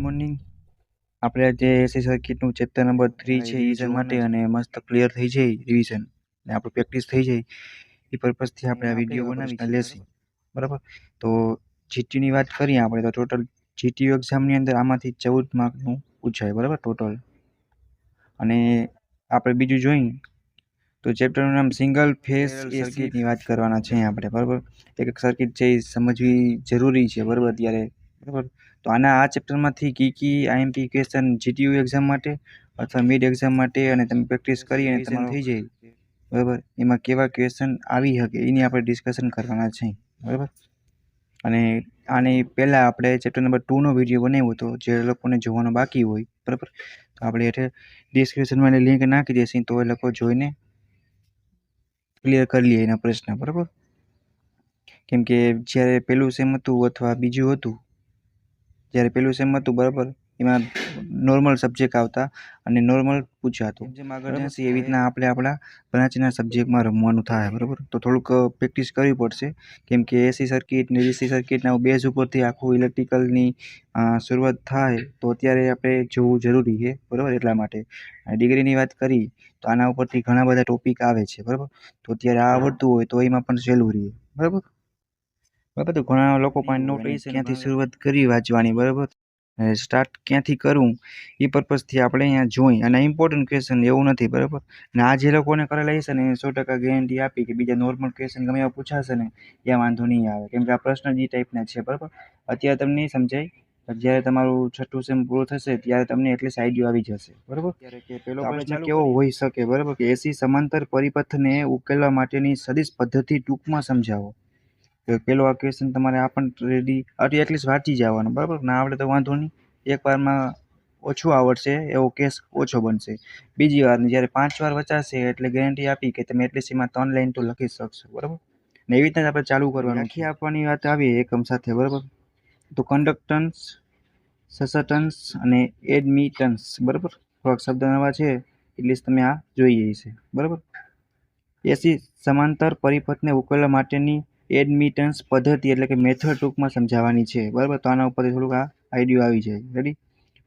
Morning આપણે જે એસી સર્કિટનું ચેપ્ટર નંબર 3 છે રિવિઝન માટે અને મસ્ત ક્લિયર થઈ જાય રિવિઝન અને આપણું પ્રેક્ટિસ થઈ જાય એ પર્પઝથી આપણે આ વિડીયો બનાવી લેશું બરાબર. તો જીટીયુની વાત કરીએ આપણે તો ટોટલ જીટીયુ એક્ઝામની અંદર આમાંથી 14 માર્કનું પૂછાય બરાબર ટોટલ. અને આપણે બીજું જોઈએ તો ચેપ્ટરનું નામ સિંગલ ફેઝ સર્કિટની વાત કરવાના છે આપણે બરાબર. એક સર્કિટ છે એ સમજવી જરૂરી છે બરાબર અત્યારે બરાબર. તો આ ચેપ્ટરમાંથી કી આઈએમપી ક્વેશ્ચન જીટીયુ એક્ઝામ માટે અથવા મિડ એક્ઝામ માટે અને તમે પ્રેક્ટિસ કરી અને તમારું થઈ જાય બરાબર એમાં કેવા ક્વેશ્ચન આવી શકે એની આપણે ડિસ્કશન કરવાના છે બરાબર. અને આની પહેલાં આપણે ચેપ્ટર નંબર 2નો વિડીયો બનાવ્યો હતો જે લોકોને જોવાનો બાકી હોય બરાબર તો આપણે હેઠળ ડિસ્ક્રિપ્શનમાં એની લિંક નાખી દઈશું તો એ લોકો જોઈને ક્લિયર કરી લઈએ એના પ્રશ્ન બરાબર. કેમ કે જ્યારે પહેલું સેમ હતું અથવા બીજું હતું જ્યારે પહેલું સેમ હતું બરાબર એમાં નોર્મલ સબ્જેક્ટ આવતા અને નોર્મલ પૂછાતું જેમ આગળ જશે એવી રીતના આપણે આપણા બ્રાન્ચના સબ્જેક્ટમાં રમવાનું થાય બરાબર. તો થોડુંક પ્રેક્ટિસ કરવી પડશે કેમ કે એસી સર્કિટ ને ડીસી સર્કિટના બેઝ ઉપરથી આખું ઇલેક્ટ્રિકલની શરૂઆત થાય તો અત્યારે આપણે જોવું જરૂરી છે બરાબર. એટલા માટે ડિગ્રીની વાત કરી તો આના ઉપરથી ઘણા બધા ટોપિક આવે છે બરાબર. તો અત્યારે આ આવડતું હોય તો એમાં પણ સહેલું રહે બરાબર. બરાબર તો ઘણા લોકો પણ નોટ ક્યાંથી શરૂઆત કરી વાંચવાની બરાબર સ્ટાર્ટ ક્યાંથી કરવું એ પર્પઝથી આપણે અહીંયા જોઈ અને ઇમ્પોર્ટન્ટ ક્વેશ્ચન એવું નથી બરાબર. અને આ જે લોકોને કરેલા હશે ને 100% ગેરંટી આપી કે બીજા નોર્મલ ક્વેશ્ચન ગમે એવા પૂછાશે ને ત્યાં વાંધો નહીં આવે કેમ કે આ પ્રશ્ન જે ટાઈપના છે બરાબર. અત્યારે તમને નહીં સમજાય જ્યારે તમારું છઠ્ઠું સેમ પૂરું થશે ત્યારે તમને એટલી આઈડિયા આવી જશે બરાબર. કે પેલો પ્રશ્ન કેવો હોઈ શકે બરાબર કે એસી સમાંતર પરિપથને ઉકેલવા માટેની સદિશ પદ્ધતિ ટૂંકમાં સમજાવો. પેલો આ ક્વેશ્ચન તમારે રેડી એટલીસ્ટ વાંચી જવાનું બરાબર. ના આવડે તો વાંધો નહીં એકવારમાં ઓછું આવડશે એવો કેસ ઓછો બનશે. બીજી વાર જ્યારે 5 વાર વચાશે એટલે ગેરંટી આપી કે તમે એટલીસ્ટ એમાં 3 લાઈન તો લખી શકશો બરાબર. ને એવી રીતે આપણે ચાલુ કરવાનું. વ્યાખ્યા આપવાની વાત આવી એકમ સાથે બરાબર. તો કન્ડક્ટન્સ સસેટન્સ અને એડમિટન્સ બરાબર. થોડાક શબ્દ નવા છે એટલીસ્ટ તમે આ જોઈએ છે બરાબર. એસી સમાંતર પરિપથને ઉકેલવા માટેની એડમિટન્સ પદ્ધતિ એટલે કે મેથડ ટૂંકમાં સમજાવવાની છે બરાબર. તો આના ઉપરથી થોડુંક આ આઈડિયો આવી જાય રેડી.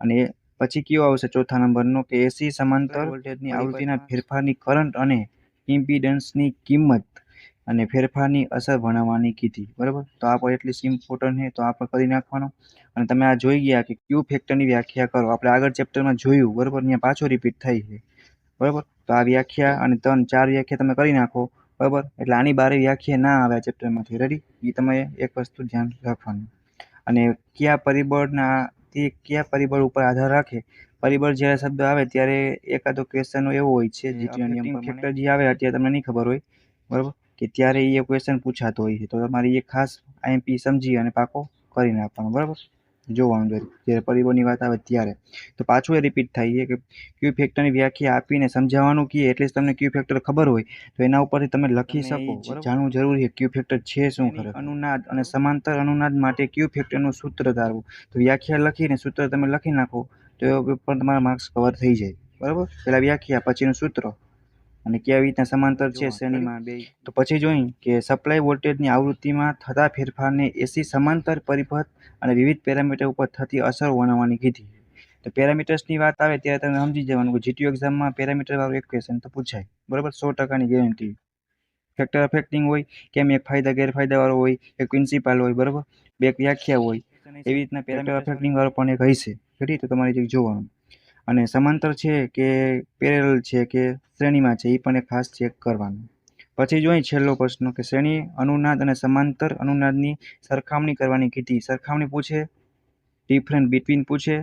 અને પછી કયો આવશે ચોથા નંબરનો કે એસી સમાંતર વોલ્ટેજની આવૃત્તિના ફેરફારની કરંટ અને ઇમ્પિડન્સની કિંમત અને ફેરફારની અસર ભણાવવાની કીધી બરાબર. તો આ પણ એટલી ઇમ્પોર્ટન્ટ છે તો આ પણ કરી નાખવાનો. અને તમે આ જોઈ ગયા કે ક્યુ ફેક્ટરની વ્યાખ્યા કરો આપણે આગળ ચેપ્ટરમાં જોયું બરાબર. અહીંયા પાછો રિપીટ થઈ છે બરાબર. તો આ વ્યાખ્યા અને 3-4 વ્યાખ્યા તમે કરી નાખો બરાબર. એટલે આની બારે વ્યાખ્યા ના આવે ચેપ્ટરમાંથી રેડી. એ તમે એક વસ્તુ ધ્યાન રાખવાનું. અને કયા પરિબળ ઉપર આધાર રાખે પરિબળ જ્યારે શબ્દ આવે ત્યારે એકાદો ક્વેશ્ચન એવો હોય છે જીટીયુના ફેક્ટર જે આવે અત્યારે તમને નહીં ખબર હોય બરાબર કે ત્યારે એ ક્વેશ્ચન પૂછાતો હોય છે તો તમારે એ ખાસ આઈએમપી સમજી અને પાકો કરી નાખવાનો બરાબર. જોવાનું જ્યારે પરિબળની વાત આવે ત્યારે તો પાછું એ રિપીટ થાય છે કે ક્યુ ફેક્ટરની વ્યાખ્યા આપીને સમજાવવાનું કહીએ એટલે તમને ક્યુ ફેક્ટર ખબર હોય તો એના ઉપરથી તમે લખી શકો જાણવું જરૂરી છે ક્યુ ફેક્ટર છે શું ખરેખર. અનુનાદ અને સમાંતર અનુનાદ માટે ક્યુ ફેક્ટરનું સૂત્ર ધારવું. તો વ્યાખ્યા લખીને સૂત્ર તમે લખી નાખો તો એ પણ તમારા માર્ક્સ કવર થઈ જાય બરાબર. પહેલા વ્યાખ્યા પછીનું સૂત્ર અને કેવી રીતના સમાંતર છે શ્રેણીમાં બે. તો પછી જોઈ કે સપ્લાય વોલ્ટેજની આવૃત્તિમાં થતા ફેરફારને એસી સમાંતર પરિપથ અને વિવિધ પેરામીટર ઉપર થતી અસર વર્ણવવાની કીધી. તો પેરામીટર્સની વાત આવે ત્યારે તમે સમજી જવાનું કે જીટીયુ એક્ઝામમાં પેરામીટર વાળું એક ક્વેશ્ચન તો પૂછાય બરાબર. 100%ની ગેરંટી. ફેક્ટર અફેક્ટિંગ હોય કેમ એક ફાયદા ગેરફાયદા વાળો હોય એક પ્રિન્સિપાલ હોય બરાબર. બે વ્યાખ્યા હોય એવી રીતના પેરામીટર અફેક્ટિંગ વાળો પણ એક હશે રેડી. તો તમારે જે જોવાનું. અને સમાંતર છે કે પેરેલલ છે કે શ્રેણીમાં છે એ પણ એક ખાસ ચેક કરવાનું. પછી જોઈએ છેલ્લો પ્રશ્ન કે શ્રેણી અનુનાદ અને સમાંતર અનુનાદની સરખામણી કરવાની કીધી. સરખામણી પૂછે, ડિફરન્ટ બિટવીન પૂછે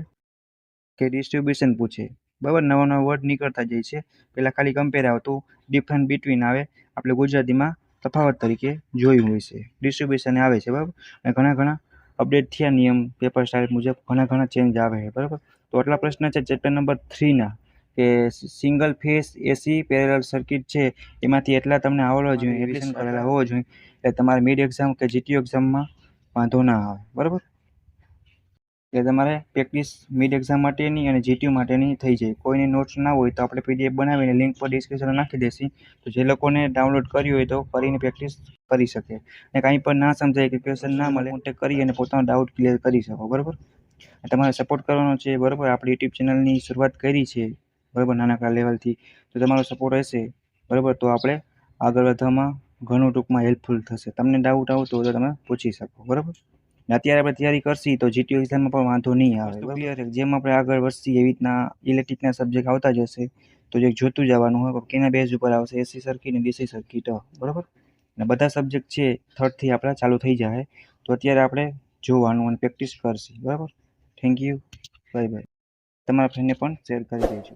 કે ડિસ્ટ્રીબ્યુશન પૂછે બરાબર. નવા નવા વર્ડ નીકળતા જાય છે. પહેલાં ખાલી કમ્પેર આવતું ડિફરન્ટ બિટવીન આવે આપણે ગુજરાતીમાં તફાવત તરીકે જોયું હોય છે. ડિસ્ટ્રીબ્યુશન આવે છે બરાબર. અને ઘણા અપડેટ થયા નિયમ પેપર સ્ટાઇલ મુજબ ઘણા ચેન્જ આવે છે બરાબર. તો આટલા પ્રશ્ન છે ચેપ્ટર નંબર 3ના કે single phase AC parallel circuit છે એમાંથી એટલા તમને આવડવા જોઈએ રિવિઝન કરેલા હોવો જોઈએ એટલે તમારે મિડ એક્ઝામ કે જીટીયુ એક્ઝામમાં વાંધો ના આવે બરાબર. એટલે તમારે પ્રેક્ટિસ મિડ એક્ઝામ માટેની અને જીટીયુ માટેની થઈ જાય. કોઈને નોટ્સ ના હોય તો આપણે પીડીએફ બનાવીને લિંક પર ડિસ્ક્રિપ્શનમાં નાખી દઈશું તો જે લોકોને ડાઉનલોડ કર્યું હોય તો કરીને પ્રેક્ટિસ કરી શકે. અને કાંઈ પણ ના સમજાય કે ક્વેશ્ચન ના મળે કોન્ટેક્ટ કરી અને પોતાનો ડાઉટ ક્લિયર કરી શકો બરાબર. તમારે સપોર્ટ કરવાનો છે, બરાબર. આપણી યુટ્યુબ ચેનલની શરૂઆત કરી છે, બરાબર, નાનકડા લેવલથી. તો તમારો સપોર્ટ હશે, બરાબર, તો આપણે આગળ વધવામાં ઘણું ટૂંકમાં હેલ્પફુલ થશે. તમને ડાઉટ આવતો હોય તો તમે પૂછી શકો, બરાબર. અત્યારે આપણે તૈયારી કરશી તો જીટીયુ એક્ઝામમાં પણ વાંધો નહીં આવે, ક્લિયર. જેમ આપણે આગળ વધશી એવી રીતના ઇલેક્ટ્રિકના સબ્જેક્ટ આવતા જશે, તો જે જોતું જવાનું હોય કેના બેઝ ઉપર આવશે, એસસી સર્કિટ અને ડીસી સર્કિટ, બરાબર. અને બધા સબ્જેક્ટ છે થર્ડથી આપણા ચાલુ થઈ જાય. તો અત્યારે આપણે જોવાનું અને પ્રેક્ટિસ કરશી, બરાબર. Thank you, bye bye. તમારા ફ્રેન્ડને પણ શેર કરી દેજો.